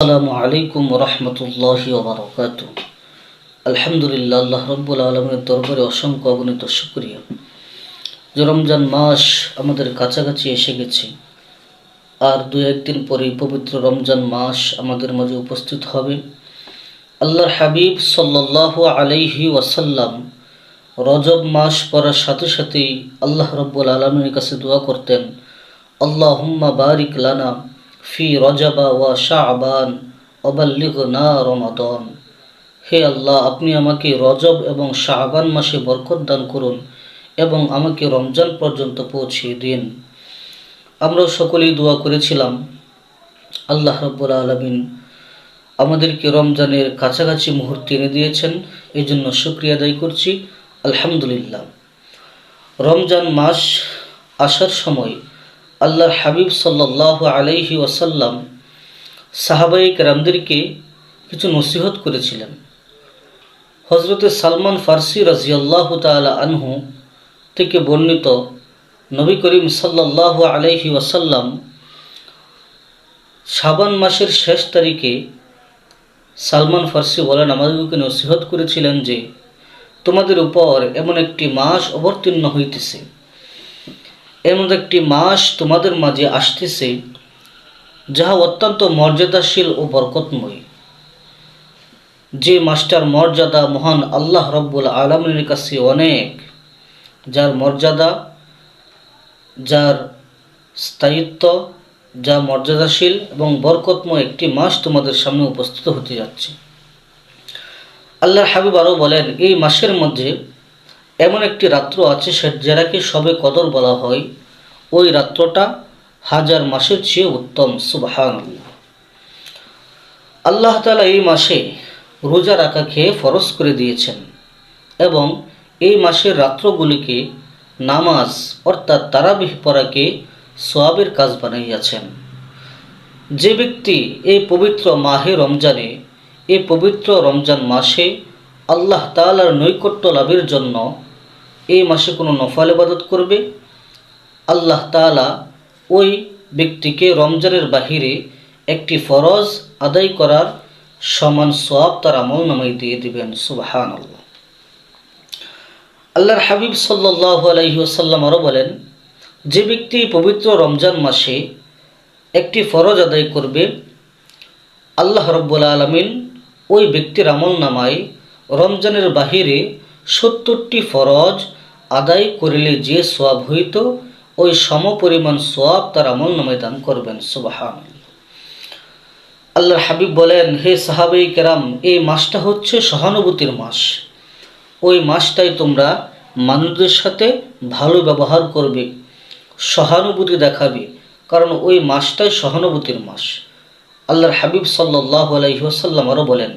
আসসালামু আলাইকুম রহমতুল্লাহি ওয়া বারাকাতুহু। আলহামদুলিল্লাহ, আল্লাহ রব্বুল আলমের দরবারে অসংখ্য অগণিত শুকরিয়া যে রমজান মাস আমাদের কাছাকাছি এসে গেছে। আর দু একদিন পরেই পবিত্র রমজান মাস আমাদের মাঝে উপস্থিত হবে। আল্লাহর হাবিব সাল্লাল্লাহু আলাইহি ওয়াসাল্লাম রজব মাস পড়ার সাথে সাথেই আল্লাহ রব্বুল আলমের কাছে দোয়া করতেন, আল্লাহুম্মা বারিক লানা ফি রজাবা ওয়া শাবান ওয়াবাল্লিগনা রমাদান। হে আল্লাহ, আপনি আমাকে রজব এবং শাবান মাসে বরকত দান করুন এবং আমাকে রমজান পর্যন্ত পৌঁছিয়ে দিন। আমরা সকলেই দোয়া করেছিলাম, আল্লাহ রাব্বুল আলামিন আমাদেরকে রমজানের কাছাকাছি মুহূর্তে এনে দিয়েছেন, এই জন্য শুকরিয়া আদায় করছি আলহামদুলিল্লাহ। রমজান মাস আসার সময় আল্লাহর হাবিব সাল্লাল্লাহু আলাইহি ওয়াসাল্লাম সাহাবায়ে কেরামদেরকে কিছু নসিহত করেছিলেন। হযরতে সালমান ফারসি রাদিয়াল্লাহু তাআলা আনহু থেকে বর্ণিত, নবী করিম সাল্লাল্লাহু আলাইহি ওয়াসাল্লাম শাবান মাসের শেষ তারিখে সালমান ফারসি বলেন, আমাদেরকে নসিহত করেছিলেন যে তোমাদের উপর এমন একটি মাস অবতীর্ণ হইতেছে, এমন একটি মাস তোমাদের মাঝে আসতেছে যাহা অত্যন্ত মর্যাদাশীল ও বরকতময়। যে মাসটার মর্যাদা মহান আল্লাহ রব্বুল আলামিনের কাছে অনেক, যার মর্যাদা, যার স্থায়িত্ব, যা মর্যাদাশীল এবং বরকতময় একটি মাস তোমাদের সামনে উপস্থিত হতে যাচ্ছে। আল্লাহর হাবিব আরও বলেন, এই মাসের মধ্যে এমন একটি রাত্র আছে যেটাকে শবে কদর বলা হয়। ওই রাত্রটা হাজার মাসের চেয়ে উত্তম। সুবহানাল্লাহ। আল্লাহ তাআলা এই মাসে রোজা রাখাকে ফরজ করে দিয়েছেন এবং এই মাসের রাত্রগুলিকে নামাজ অর্থাৎ তারাবিহ পড়াকে সওয়াবের কাজ বানাইয়াছেন। যে ব্যক্তি এই পবিত্র মাহে রমজানে, এই পবিত্র রমজান মাসে আল্লাহ তাআলার নৈকট্য লাভের জন্য এই মাসে কোনো নফল ইবাদত করবে, আল্লাহ তাআলা ওই ব্যক্তিকে রমজানের বাহিরে একটি ফরজ আদায় করার সমান সওয়াব তার আমল নামায় দিয়ে দিবেন। সুবহানাল্লাহ। আল্লাহর হাবিব সাল্লাল্লাহু আলাইহি ওয়াসাল্লাম আরও বলেন, যে ব্যক্তি পবিত্র রমজান মাসে একটি ফরজ আদায় করবে, আল্লাহ রব্বুল আলামিন ওই ব্যক্তির আমল নামায় রমজানের বাহিরে ৭০টি ফরজ আদায় করিলে যে সওয়াব হইত, ওই সমপরিমাণ সওয়াব তার আমল নামায় দান করবেন। সুবহানাল্লাহ। আল্লাহর হাবিব বলেন, হে সাহাবায়ে কেরাম, এই মাসটা হচ্ছে সহানুভূতির মাস। ওই মাসটাই তোমরা মানুষদের সাথে ভালো ব্যবহার করবে, সহানুভূতি দেখাবে, কারণ ওই মাসটাই সহানুভূতির মাস। আল্লাহর হাবিব সাল্লাল্লাহু আলাইহি ওয়াসাল্লাম আরও বলেন,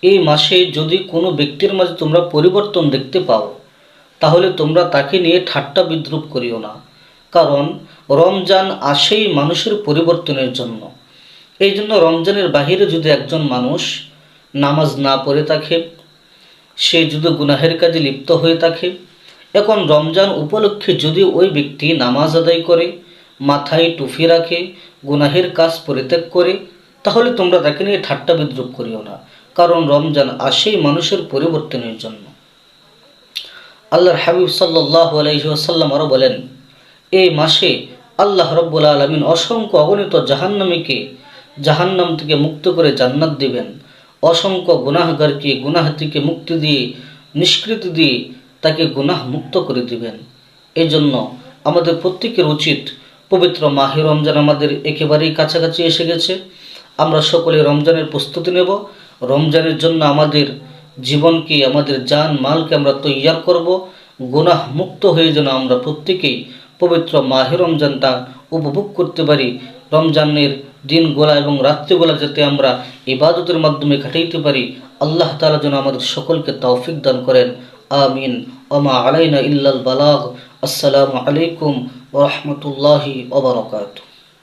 এই মাসে যদি কোনো ব্যক্তির মাঝে তোমরা পরিবর্তন দেখতে পাও, তাহলে তোমরা তাকে নিয়ে ঠাট্টা বিদ্রূপ করিও না, কারণ রমজান আসেই মানুষের পরিবর্তনের জন্য। এই জন্য রমজানের বাহিরে যদি একজন মানুষ নামাজ না পড়ে থাকে, সে যদি গুনাহের কাজে লিপ্ত হয়ে থাকে, এখন রমজান উপলক্ষে যদি ওই ব্যক্তি নামাজ আদায় করে, মাথায় টুপি রাখে, গুনাহের কাজ পরিত্যাগ করে, তাহলে তোমরা তাকে নিয়ে ঠাট্টা বিদ্রূপ করিও না, কারণ রমজান আসেই মানুষের পরিবর্তনের জন্য। আল্লাহর হাবিব সাল্লাল্লাহু আলাইহি ওয়াসাল্লাম আরও বলেন, এই মাসে আল্লাহ রব্বুল আলামিন অসংখ্য অগণিত জাহান্নামীকে জাহান্নাম থেকে মুক্ত করে জান্নাত দিবেন, অসংখ্য গুনাহগারকে গুনাহ থেকে মুক্তি দিয়ে, নিষ্কৃতি দিয়ে তাকে গুনাহ মুক্ত করে দিবেন। এই জন্য আমাদের প্রত্যেকের উচিত, পবিত্র মাহে রমজান আমাদের একেবারেই কাছাকাছি এসে গেছে, আমরা সকলে রমজানের প্রস্তুতি নেব। রমজানের জন্য আমাদের জীবনকে, আমাদের জান মালকে আমরা তৈয়ার করব, গুনাহ মুক্ত হয়ে যেন আমরা প্রত্যেকেই পবিত্র মাহে রমজানটা উপভোগ করতে পারি। রমজানের দিনগুলা এবং রাত্রিগুলা যাতে আমরা ইবাদতের মাধ্যমে কাটাইতে পারি, আল্লাহ তাআলা যেন আমাদের সকলকে তৌফিক দান করেন। আমিন। ওমা আলাইনা ইল্লাল বালাগ। আসসালামু আলাইকুম ওয়া রাহমাতুল্লাহি ওয়া বারাকাতুহু।